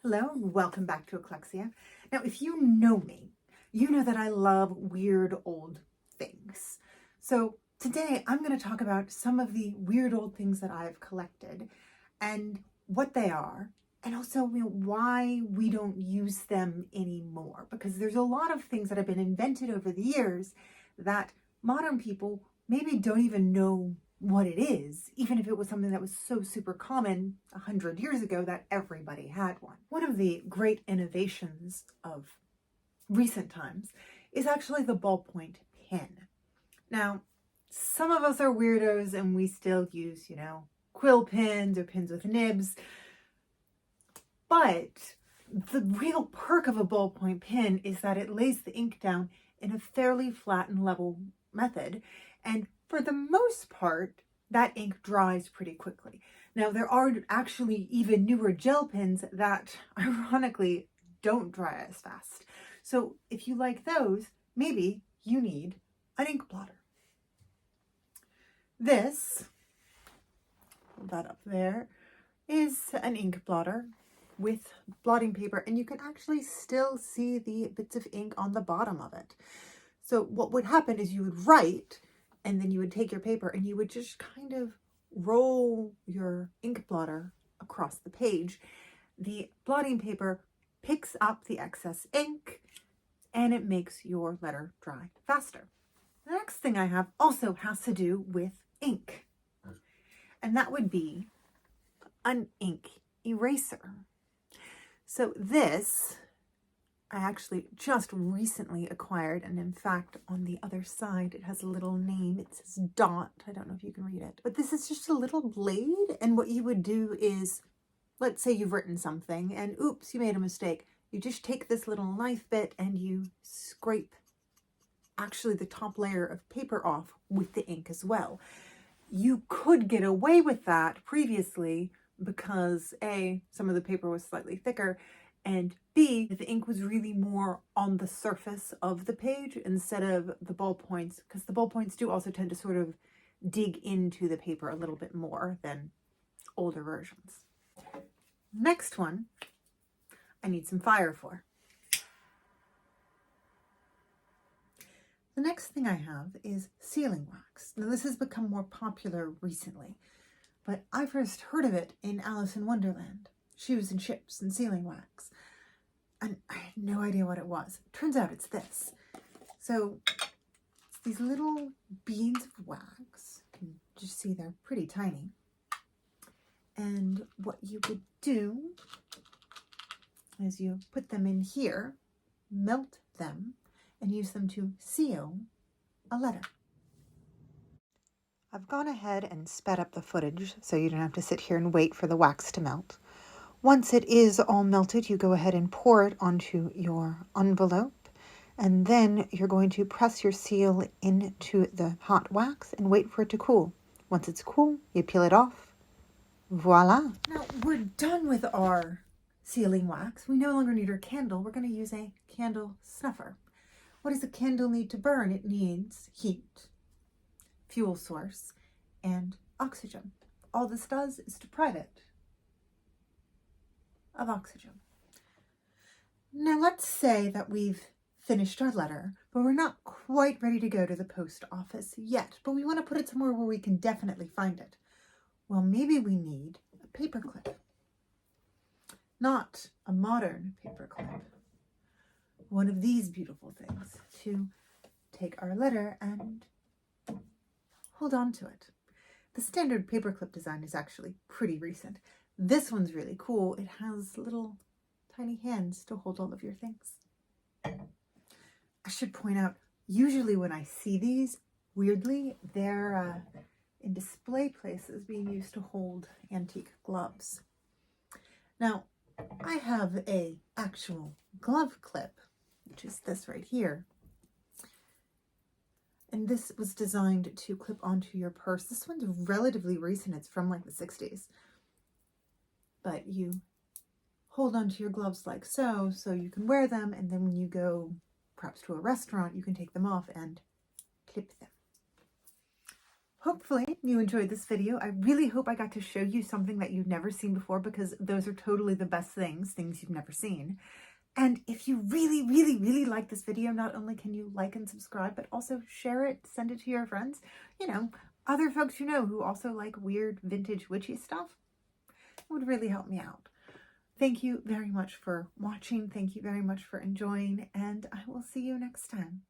Hello and welcome back to Eclexia. Now, if you know me, you know that I love weird old things. So today I'm going to talk about some of the weird old things that I've collected and what they are, and also why we don't use them anymore. Because there's a lot of things that have been invented over the years that modern people maybe don't even know what it is, even if it was something that was so super common 100 years ago that everybody had one. One of the great innovations of recent times is actually the ballpoint pen. Now, some of us are weirdos and we still use, quill pens or pens with nibs, but the real perk of a ballpoint pen is that it lays the ink down in a fairly flat and level method, and for the most part, that ink dries pretty quickly. Now, there are actually even newer gel pens that, ironically, don't dry as fast. So if you like those, maybe you need an ink blotter. This, hold that up there, is an ink blotter with blotting paper, and you can actually still see the bits of ink on the bottom of it. So what would happen is you would write, and then you would take your paper and you would just kind of roll your ink blotter across the page. The blotting paper picks up the excess ink and it makes your letter dry faster. The next thing I have also has to do with ink, and that would be an ink eraser. So this I actually just recently acquired, and in fact on the other side it has a little name. It says Dot. I don't know if you can read it, but this is just a little blade, and what you would do is, let's say you've written something and oops, you made a mistake. You just take this little knife bit and you scrape actually the top layer of paper off with the ink as well. You could get away with that previously because A, some of the paper was slightly thicker, and B, the ink was really more on the surface of the page instead of the ballpoints, because the ballpoints do also tend to sort of dig into the paper a little bit more than older versions. Next one, I need some fire for. The next thing I have is sealing wax. Now this has become more popular recently, but I first heard of it in Alice in Wonderland. Shoes and ships and sealing wax. And I had no idea what it was. Turns out it's this. So it's these little beads of wax. You can just see they're pretty tiny. And what you would do is you put them in here, melt them, and use them to seal a letter. I've gone ahead and sped up the footage so you don't have to sit here and wait for the wax to melt. Once it is all melted, you go ahead and pour it onto your envelope, and then you're going to press your seal into the hot wax and wait for it to cool. Once it's cool, you peel it off. Voila! Now we're done with our sealing wax. We no longer need our candle. We're going to use a candle snuffer. What does a candle need to burn? It needs heat, fuel source, and oxygen. All this does is deprive it of oxygen. Now let's say that we've finished our letter, but we're not quite ready to go to the post office yet, but we want to put it somewhere where we can definitely find it. Well, maybe we need a paper clip. Not a modern paper clip. One of these beautiful things to take our letter and hold on to it. The standard paperclip design is actually pretty recent. This one's really cool. It has little tiny hands to hold all of your things. I should point out, usually when I see these, weirdly, they're in display places being used to hold antique gloves. Now, I have a actual glove clip, which is this right here. And this was designed to clip onto your purse. This one's relatively recent. It's from like the 60s. But you hold onto your gloves like so you can wear them, and then when you go perhaps to a restaurant, you can take them off and clip them. hopefully you enjoyed this video. I really hope I got to show you something that you've never seen before, because those are totally the best things you've never seen. And if you really, really, really like this video, not only can you like and subscribe, but also share it, send it to your friends, you know, other folks you know who also like weird vintage witchy stuff. It would really help me out. Thank you very much for watching. Thank you very much for enjoying, and I will see you next time.